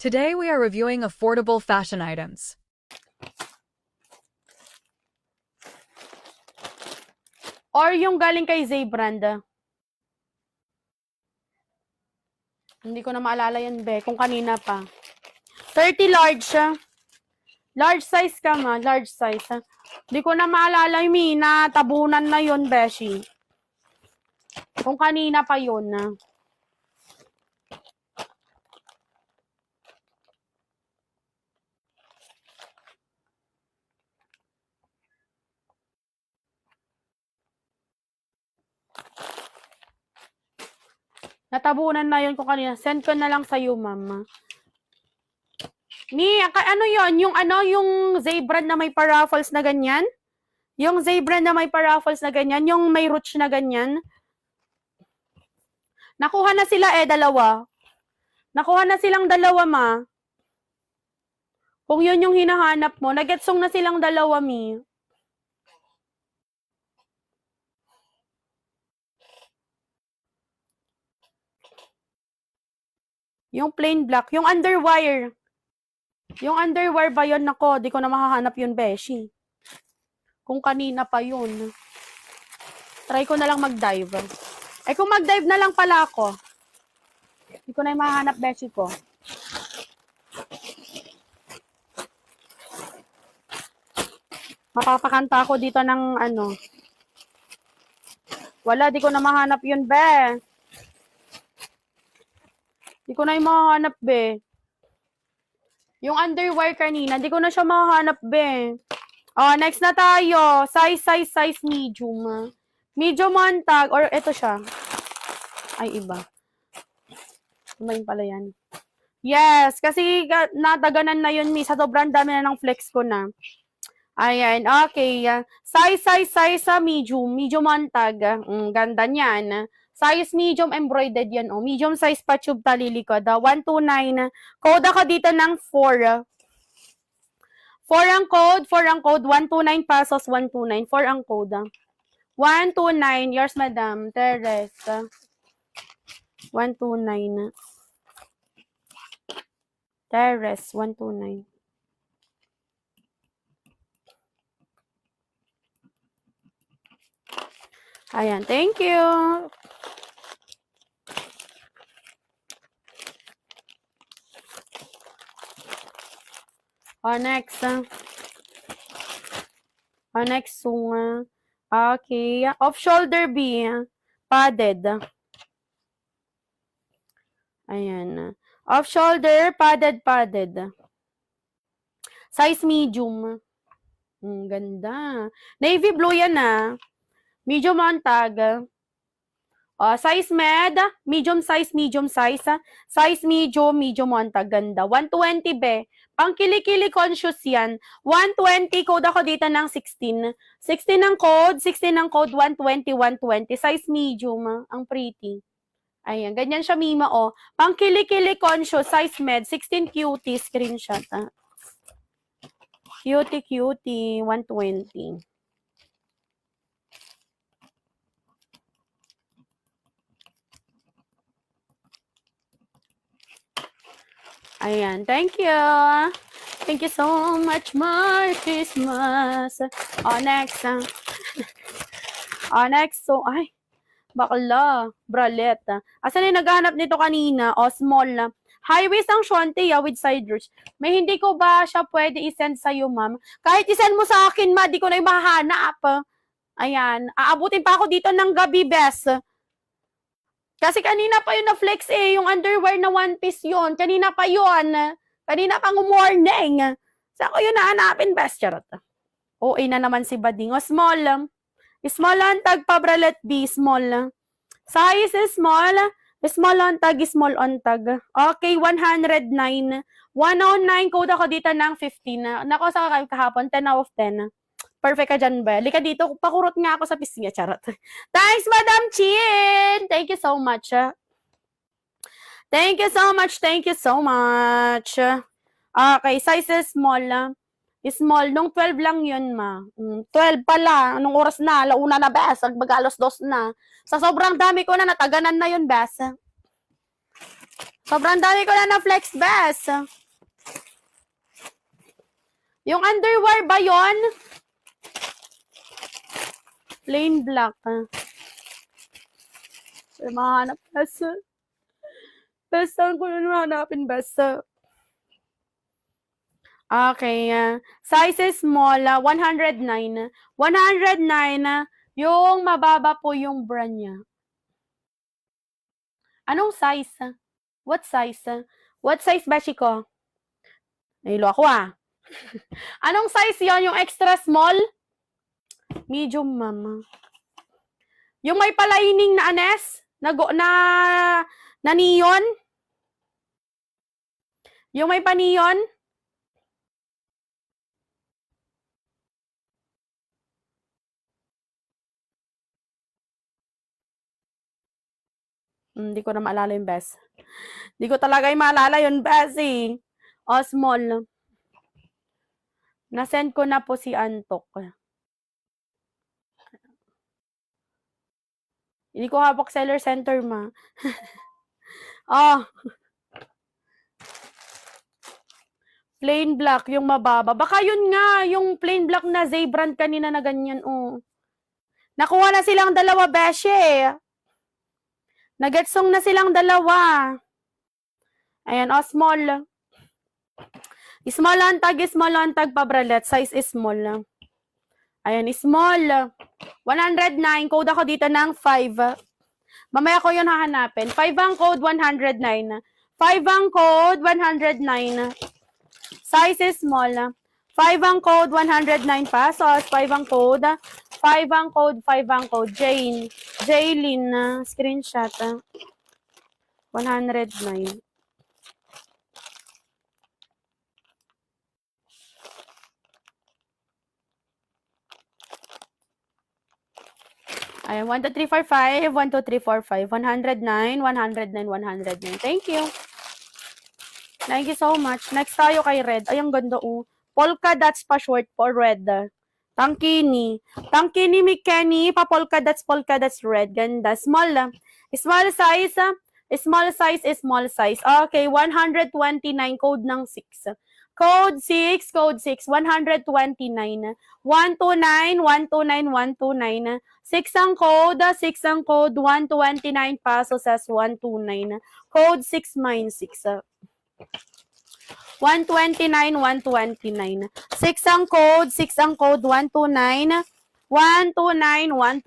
Today we are reviewing affordable fashion items. Or yung galing kay Zay Brand. Hindi ko na maalala yun, be. Kung kanina pa. 30 large. Large size ka ma. Large size. Hindi ko na maalala yung natabunan na yun, beshi. Kung kanina pa yun. Natabunan na yun kung kanina. Send ko na lang sa'yo, mama. Ano yun? Yung Zay Brand na may paraffles na ganyan? Yung Zay Brand na may paraffles na ganyan? Yung may roots na ganyan? Nakuha na sila dalawa. Nakuha na silang dalawa, ma. Kung yun yung hinahanap mo, nagetsong na silang dalawa, mi. Yung plain black. Yung underwire. Yung underwire ba yun? Nako, di ko na makahanap yun, beshi. Kung kanina pa yun. Try ko na lang mag-dive. Kung mag-dive na lang pala ako. Di ko na yung makahanap, beshi ko. Mapapakanta ako dito ng Wala, di ko na mahanap yun, be. Di ko na yung mahanap, be. Yung underwire kanina, di ko na siya mahanap, be. Next na tayo. Size medium. Medium one tag. Or ito siya. Ay, iba. Kumain pala yan. Yes, kasi nataganan na yun, miss. Sa sobrang dami na ng flex ko na. Ayan, okay. Size medium. Medium one tag. Ganda niyan. Size medium embroidered yan. Medium size pa tube talilikod. 129. Code ako dito ng 4. 4 ang code. 129 pesos. 129. 4 ang code. 129. Yours, madam. Teres. 129. Teres. 129. Ayan, thank you. Next. Next. Okay. Off-shoulder B. Padded. Ayan. Off-shoulder, padded. Size medium. Ganda. Navy blue yan Medium on tag. Size medium size. Size medium on tag. Ganda. 120 be. Pang kilikili conscious yan. 120, code ako dito ng 16. 16 ang code, 120. Size medium, ang pretty. Ayan, ganyan siya, Mima, Pang kilikili conscious, size med, 16 cutie, screenshot, Cutie, 120. Ayan, thank you. Thank you so much, Merry Christmas. Next. Next. Ay, bakla. Bralet. Asan yung naghanap nito kanina? Small. High waist ang shonte, with side ruch. May hindi ko ba siya pwede isend sa'yo, ma'am? Kahit isend mo sa akin, ma, di ko na yung mahanap. Ayan. Aabutin pa ako dito ng gabi, bes. Kasi kanina pa yun na-flex yung underwear na one piece yun. Kanina pa yun. Kanina pang morning. Saan ko yun nahanapin, best? Charot. OA na naman si Bading. Small. Small on tag, Pabralet B. Small. Size is small. Small on tag, small on tag. Okay, 109. 109, code ako dito ng 15. Nako, sa kahapon, 10 out of 10. Perfect ka dyan, Bel. Lika dito, pakurot nga ako sa pisngi. Charot. Thanks, Madam Chin! Thank you so much. Thank you so much. Okay, size is small. Small. Nung 12 lang yun, ma. 12 pala. Anong oras na? Launa na, bes. Mag-alos 2 na. Sa sobrang dami ko na, nataganan na yun, bes. Sobrang dami ko na na-flex, best. Yung underwear ba yon? Plain black. So, mahanap, best. Best, saan ko na mahanapin, best? Okay. Size is small, 109. 109, yung mababa po yung brand niya. Anong size? What size? What size, beshi ko? Nahilo ako Anong size yon? Yung extra small? Medium, mama. Yung may palaining na anes? Na neon? Yung may pa-neon? Hindi ko na maalala yung best. Hindi ko talaga yung maalala yung best eh. O, small. Nasend ko na po si Antok. Hindi ko hawak seller center, ma. Plain black, yung mababa. Baka yun nga, yung plain black na Zay brand kanina na ganyan, Nakuha na silang dalawa, beshe. Nagetsong na silang dalawa. Ayan, small. Small antag, pabralet. Size is small. Ayan, small. 109. Code ako dito ng 5. Mamaya ko yun hahanapin. 5 ang code, 109. 5 ang code, 109. Size is small. 5 ang code, 109 pesos. 5 ang code. 5 ang code, 5 ang code. Jaylin, screenshot. 109. Ayan, 1, 2, 3, 4, 5. 1, 2, 3, 4, 5. 109, 109, 109. Thank you. Thank you so much. Next tayo kay Red. Ay, ang ganda, Polka dots pa short for red. Tangkini. Tangkini Mikeni, pa polka dots red. Ganda. Small. Small size. Small size is small size. Okay, 129. Code ng 6. Code 6. Code 6. 129. 129. 129. 129. 6 ang code. 6 ang code. 129 pesos as 129. Code 6 minus 6. 129, 129. 6 ang code, 129. 129, 129.